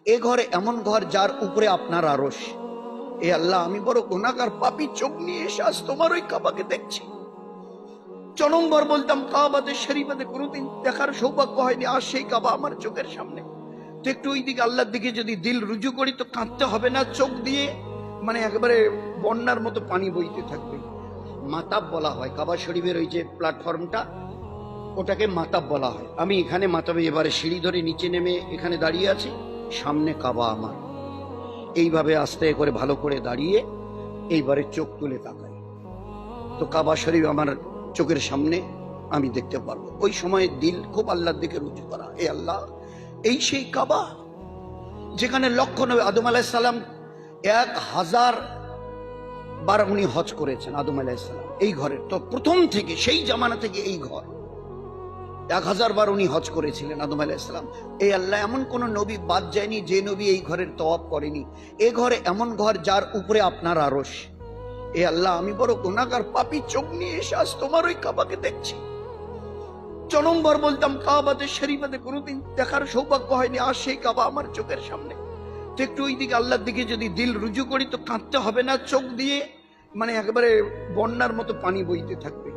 এ ঘরে এমন ঘর যার উপরে আপনার আরশ। এ আল্লাহ, আমি বড় গুনাহগার পাপী, চোখ নিয়ে এসে আজ তোমার ওই কাবাকে দেখছি। জনমবার বলতাম কাবাতে শরীফাতে কোনোদিন দেখার সৌভাগ্য হয়নি, আর সেই কাবা আমার চোখের সামনে। তো একটু ওই দিকে আল্লাহর দিকে যদি দিল রুজু করি তো কাঁদতে হবে না, চোখ দিয়ে মানে একেবারে বন্যার মতো পানি বইতে থাকবে। মাতাব বলা হয় কাবা শরীফের ওই যে প্ল্যাটফর্মটা, ওটাকে মাতাব বলা হয়। আমি এখানে মাতাবে এবারে সিঁড়ি ধরে নিচে নেমে এখানে দাঁড়িয়ে আছি, সামনে কাবা আমার। এইভাবে আস্তে করে ভালো করে দাঁড়িয়ে এইবারে চোখ তুলে তাকাই তো কাবা শরীফ আমার চোখের সামনে আমি দেখতে পারবো। ওই সময় দিল খুব আল্লাহর দিকে রুজু করা, এ আল্লাহ, এই সেই কাবা যেখানে লক্ষ নবী আদম আলাইহিস সালাম 1000 বার উনি হজ করেছেন। আদম আলাইহিস সালাম এই ঘরের তো প্রথম থেকে, সেই জামানা থেকে এই ঘর 1000 বার উনি হজ করেছিলেন আদম আলাইহিস সালাম। এই আল্লাহ, এমন কোন নবী বাদ যায়নি যে নবী এই ঘরের তওয়াফ করেনি। এ ঘরে এমন ঘর যার উপরে আপনার আরশ। এ আল্লাহ, আমি বড় গুনাহগার পাপী, চোখ নিয়ে এসে আজ তোমার ওই কাবাকে দেখছি। জনমবার বলতাম কাবাতে শরীফাতে কোনোদিন দেখার সৌভাগ্য হয়নি, আর সেই কাবা আমার চোখের সামনে। তো একটু ওই দিকে আল্লাহর দিকে যদি দিল রুজু করি তো কাঁদতে হবে না, চোখ দিয়ে মানে একেবারে বন্যার মতো পানি বইতে থাকবে।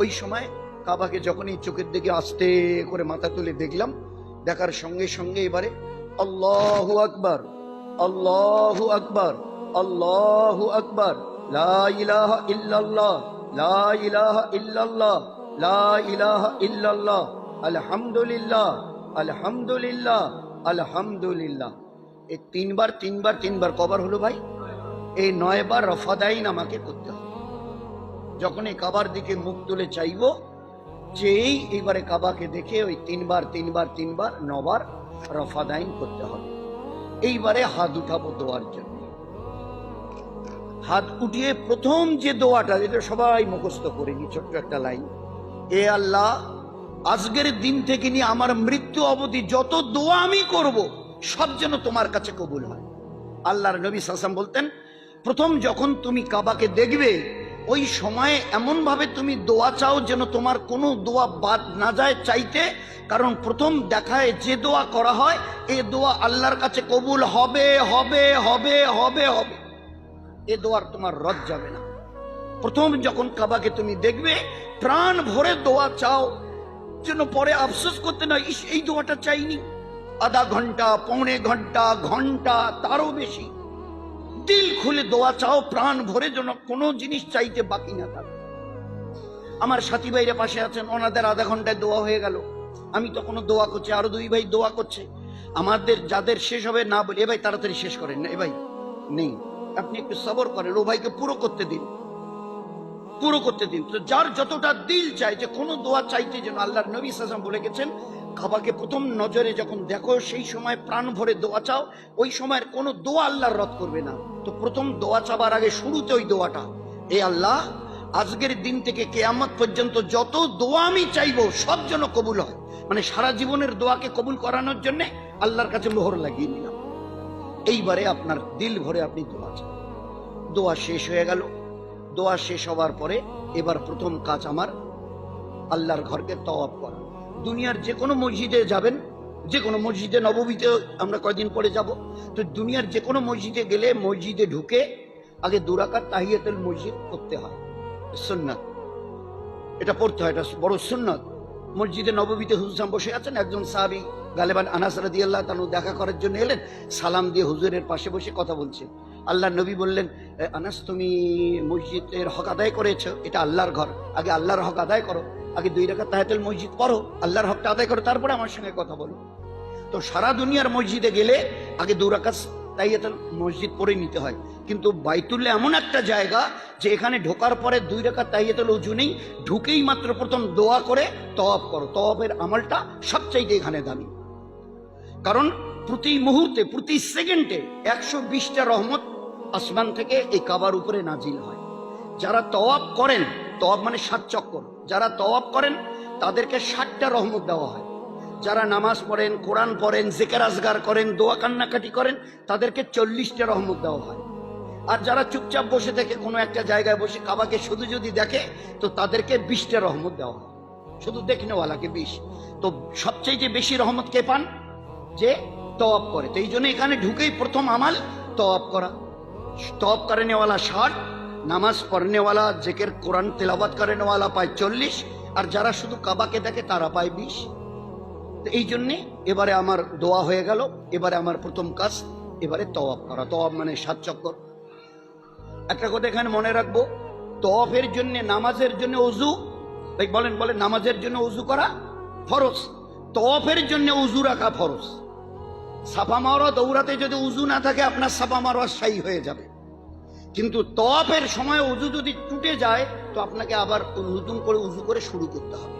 ওই সময় কাবাকে যখনই চোখের দিকে আস্তে করে মাথা তুলে দেখলাম, দেখার সঙ্গে সঙ্গে এবারে আল্লাহু আকবার, আল্লাহু আকবার, আল্লাহু আকবার, লা ইলাহা ইল্লাল্লাহ, লা ইলাহা ইল্লাল্লাহ, লা ইলাহা ইল্লাল্লাহ, আলহামদুলিল্লাহ, আলহামদুলিল্লাহ, আলহামদুলিল্লাহ। এই তিনবার কবার হলো ভাই? এই 9 বার রফাদাইন আমাকে করতে হবে। যখন এই কাবার দিকে মুখ তুলে চাইব, যেই এইবারে কাবাকে দেখে ওই তিনবার 9 বার রফাদাইন করতে হবে। এইবারে হাত উঠাবো দোয়ার জন্য। হাত উঠিয়ে প্রথম যে দোয়াটা, যেটা সবাই মুখস্থ করে নি, ছোট্ট একটা লাইন, এ আল্লাহ, আজকের দিন থেকে নিয়ে আমার মৃত্যু অবধি যত দোয়া আমি করব সব যেন তোমার কাছে কবুল হয়। আল্লাহর নবী সাল্লাল্লাহু আলাইহি ওয়াসাল্লাম বলতেন, প্রথম যখন তুমি কাবাকে দেখবে ওই সময়ে এমন ভাবে তুমি দোয়া চাও যেন তোমার কোনো দোয়া বাদ না যায় চাইতে, কারণ প্রথম দেখায় যে দোয়া করা হয় এই দোয়া আল্লাহর কাছে কবুল হবে হবে হবে হবে হবে। এ দোয়ার তোমার রদ যাবে না। প্রথম যখন কাবাকে তুমি দেখবে প্রাণ ভরে দোয়া চাও, যেন পরে আফসোস করতে না, এই দোয়াটা চাইনি। আধা ঘন্টা, পৌনে ঘন্টা, ঘন্টা, তারও বেশি দিল খুলে দোয়া চাও, প্রাণ ভরে, যেন কোনো জিনিস চাইতে বাকি না থাকে। আমার সাথী ভাইরা পাশে আছেন, ওনাদের আধা ঘন্টায় দোয়া হয়ে গেল, আমি তখনও দোয়া করছি, আরো 2 ভাই দোয়া করছে। আমাদের যাদের শেষ হবে না বলি, এ ভাই তাড়াতাড়ি শেষ করেন না, এ ভাই নেই, আপনি একটু সবর করেন, ও ভাইকে পুরো করতে দিন, পুরো করতে দিন। তো যার যতটা দিল চাই যে কোনো দোয়া চাইতে, যেন আল্লাহর নবী সাল্লাল্লাহু আলাইহি ওয়াসাল্লাম বলে গেছেন, কাবাকে প্রথম নজরে যখন দেখো সেই সময় প্রাণ ভরে দোয়া চাও, ওই সময়ের কোনো দোয়া আল্লাহর রদ করবে না। তো প্রথম দোয়া চাবার আগে শুরুতে ওই দোয়াটা, এ আল্লাহ, আজকের দিন থেকে কিয়ামত পর্যন্ত যত দোয়া আমি চাইবো সব যেন কবুল হয়। মানে সারা জীবনের দোয়াকে কবুল করানোর জন্য আল্লাহর কাছে মোহর লাগিয়ে নিলাম। এইবারে আপনার দিল ভরে আপনি দোয়া চান। দোয়া শেষ হয়ে গেল। দোয়া শেষ হওয়ার পরে এবার প্রথম কাজ আমার আল্লাহর ঘরকে তওয়াফ করা। দুনিয়ার যে কোনো মসজিদে যাবেন, যে কোনো মসজিদে নববীতে আমরা কয়দিন পরে যাব, তো দুনিয়ার যে কোনো মসজিদে গেলে মসজিদে ঢুকে আগে 2 রাকাত তাহিয়াতুল মসজিদ করতে হয়, সুন্নাত, এটা পড়তে হয়, এটা বড় সুন্নাত। মসজিদে নববীতে হুজুর বসে আছেন, একজন সাহাবী গালেবান আনাস রাদিয়াল্লাহু তাআলা দেখা করার জন্য এলেন, সালাম দিয়ে হুজুরের পাশে বসে কথা বলছে। আল্লাহর নবী বললেন, আনাস, তুমি মসজিদের হক আদায় করেছো, এটা আল্লাহর ঘর, আগে আল্লাহর হক আদায় করো, আগে 2 রাকাত তাহিয়াতুল মসজিদ পড়ো, আল্লাহর হকটা আদায় করো, তারপরে আমার সঙ্গে কথা বলো। তো সারা দুনিয়ার মসজিদে গেলে আগে 2 রাকাত তাহিয়াতুল মসজিদ পড়ে নিতে হয়, কিন্তু বাইতুল্লাহ এমন একটা জায়গা যে এখানে ঢোকার পরে 2 রাকাত তাহিয়াতুল ওযু নেই, ঢুকেই মাত্র প্রথম দোয়া করে তওয়াফ করো। তওয়াফের আমলটা সবচাইতে এখানে দামি, কারণ প্রতি মুহূর্তে, প্রতি সেকেন্ডে 120টা রহমত আসমান থেকে এই কাবার উপরে নাজিল হয়। যারা তওয়াফ করেন, তওয়াফ মানে 7 চক্কর, যারা তওয়াফ করেন তাদেরকে 60টা রহমত দেওয়া হয়। যারা নামাজ পড়েন, কোরআন পড়েন, জিকির আজগার করেন, দোয়া কান্নাকাটি করেন, তাদেরকে 40টা রহমত দেওয়া হয়। আর যারা চুপচাপ বসে থেকে কোনো একটা জায়গায় বসে কাবাকে শুধু যদি দেখে তো তাদেরকে 20টা রহমত দেওয়া হয়, শুধু দেখনেওয়ালাকে 20। তো সবচেয়ে বেশি রহমত কে পান? যে তওয়াব করে। তো এই জন্য এখানে ঢুকেই প্রথম আমাল তওয়াব করা। তওয়াব करने वाला 60, নামাজ পড়নে वाला জিকির কোরআন তেলাওয়াত करने वाला পায় 40, আর যারা শুধু কাবাকে দেখে তারা পায় 20। তো এই জন্যে এবারে আমার দোয়া হয়ে গেল। এবারে আমার প্রথম কাজ এবারে তওয়াব করা। তওয়াব মানে 7 চক্কর। একটা কথা এখানে মনে রাখবো, তওয়াফের জন্য, নামাজের জন্য ওযু, বলেন বলেন, নামাজের জন্য ওযু করা ফরজ, তওয়াফের জন্য ওযু রাখা ফরজ। সাফা মারওয়া দৌড়াতে যদি উজু না থাকে আপনার সাফা মারওয়া সাই হয়ে যাবে, কিন্তু তওয়াফের সময় উজু যদি টুটে যায় তো আপনাকে আবার নতুন করে উজু করে শুরু করতে হবে।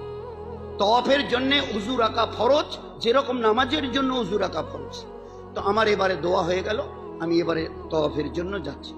তওয়াফের জন্য উজু রাখা ফরজ, যেরকম নামাজের জন্য উজু রাখা ফরজ। তো আমার এবারে দোয়া হয়ে গেল, আমি এবারে তওয়াফের জন্য যাচ্ছি।